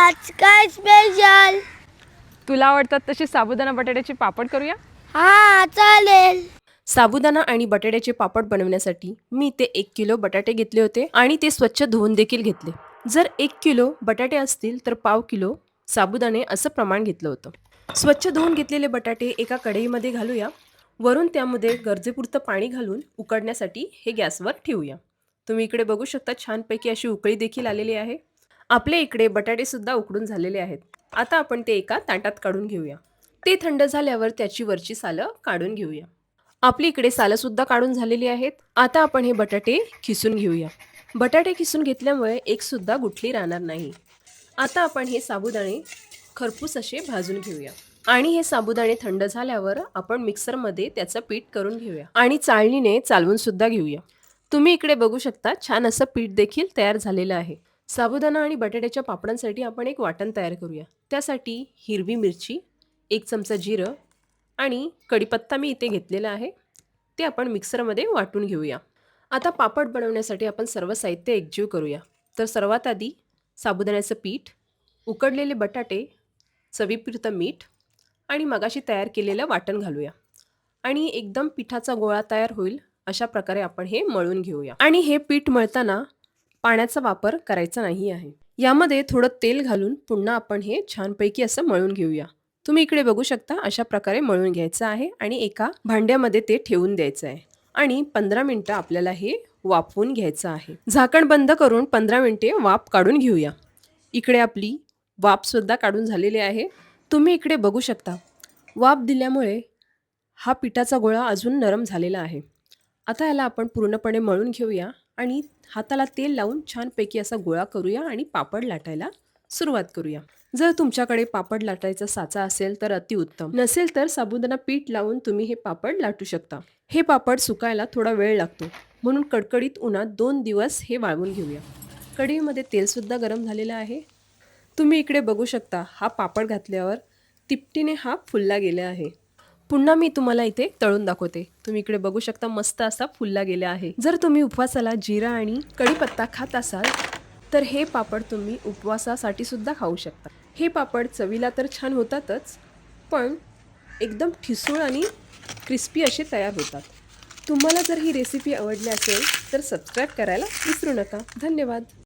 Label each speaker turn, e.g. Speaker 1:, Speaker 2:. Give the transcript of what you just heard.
Speaker 1: आज काय स्पेशल?
Speaker 2: तुला आवडतात तसे साबुदाणा बटाट्याचे पापड करूया.
Speaker 1: हा चालेल.
Speaker 3: साबुदाणा आणि बटाट्याचे पापड बनवण्यासाठी मी ते 1 किलो बटाटे घेतले होते आणि ते स्वच्छ धुवून देखील घेतले. जर 1 किलो बटाटे असतील तर पाव किलो साबुदाणे असं प्रमाण घेतलं होतं. स्वच्छ धुवून घेतलेले बटाटे एका कढईमध्ये घालूया. वरून त्यामध्ये गरजेपुरतं पाणी घालून उकडण्यासाठी हे गॅसवर ठेवूया. तुम्ही इकडे बघू शकता छानपैकी अशी उकळी देखील आलेली आहे. आपल्या इकडे बटाटे सुद्धा उकडून झालेले आहेत. आता आपण ते एका ताटात काढून घेऊया. ते थंड झाल्यावर त्याची वरची सालं काढून घेऊया. आपली इकडे सालंसुद्धा काढून झालेली आहेत. आता आपण हे बटाटे खिसून घेऊया. बटाटे खिसून घेतल्यामुळे एकसुद्धा गुठली राहणार नाही. आता आपण हे साबुदाणे खरपूस असे भाजून घेऊया आणि हे साबुदाणे थंड झाल्यावर आपण मिक्सरमध्ये त्याचं पीठ करून घेऊया आणि चाळणीने चालवून सुद्धा घेऊया. तुम्ही इकडे बघू शकता छान असं पीठ देखील तयार झालेलं आहे. साबुदाणा आणि बटाट्याच्या पापडांसाठी आपण एक वाटण तयार करूया. त्यासाठी हिरवी मिरची, 1 चमचा जिरं आणि कढीपत्ता मी इथे घेतलेला आहे. ते आपण मिक्सरमध्ये वाटून घेऊया. आता पापड बनवण्यासाठी आपण सर्व साहित्य एकजीव करूया. तर सर्वात आधी साबुदाण्याचं पीठ, उकडलेले बटाटे, चवीपुरतं मीठ आणि मगाशी तयार केलेलं वाटण घालूया आणि एकदम पिठाचा गोळा तयार होईल अशा प्रकारे आपण हे मळून घेऊया. आणि हे पीठ मळताना पाण्याचा वापर करायचा नाही आहे. यामध्ये थोडं तेल घालून पुन्हा आपण हे छानपैकी असं मळून घेऊया. तुम्ही इकडे बघू शकता अशा प्रकारे मळून घ्यायचं आहे आणि एका भांड्यामध्ये ते ठेवून द्यायचं आहे आणि 15 मिनिटं आपल्याला हे वाफवून घ्यायचं आहे. झाकण बंद करून 15 मिनिटे वाफ काढून घेऊया. इकडे आपली वाफसुद्धा काढून झालेली आहे. तुम्ही इकडे बघू शकता वाफ दिल्यामुळे हा पिठाचा गोळा अजून नरम झालेला आहे. आता याला आपण पूर्णपणे मळून घेऊया आणि हाताला तेल लावून छानपैकी असा गोळा करूया आणि पापड लाटायला सुरुवात करूया. जर तुमच्याकडे पापड लाटायचा साचा असेल तर अतिउत्तम, नसेल तर साबुदाणा पीठ लावून तुम्ही हे पापड लाटू शकता. हे पापड सुकायला थोडा वेळ लागतो म्हणून कडकडीत उन्हात 2 दिवस हे वाळवून घेऊया. कढईमध्ये तेलसुद्धा गरम झालेलं आहे. तुम्ही इकडे बघू शकता हा पापड घातल्यावर तिपटीने हा फुलला गेला आहे. पुन्हा मी तुम्हाला इथे तळून दाखवते. तुम्ही इकडे बघू शकता मस्त असा फुलला गेला आहे. जर तुम्ही उपवासाला जिरा आणि कढीपत्ता खात असाल तर हे पापड तुम्ही उपवासासाठी सुद्धा खाऊ शकता. हे पापड चवीला तर छान होतातच, पण एकदम ठिसूळ आणि क्रिस्पी असे तयार होतात. तुम्हाला जर ही रेसिपी आवडली असेल तर सबस्क्राईब करायला विसरू नका. धन्यवाद.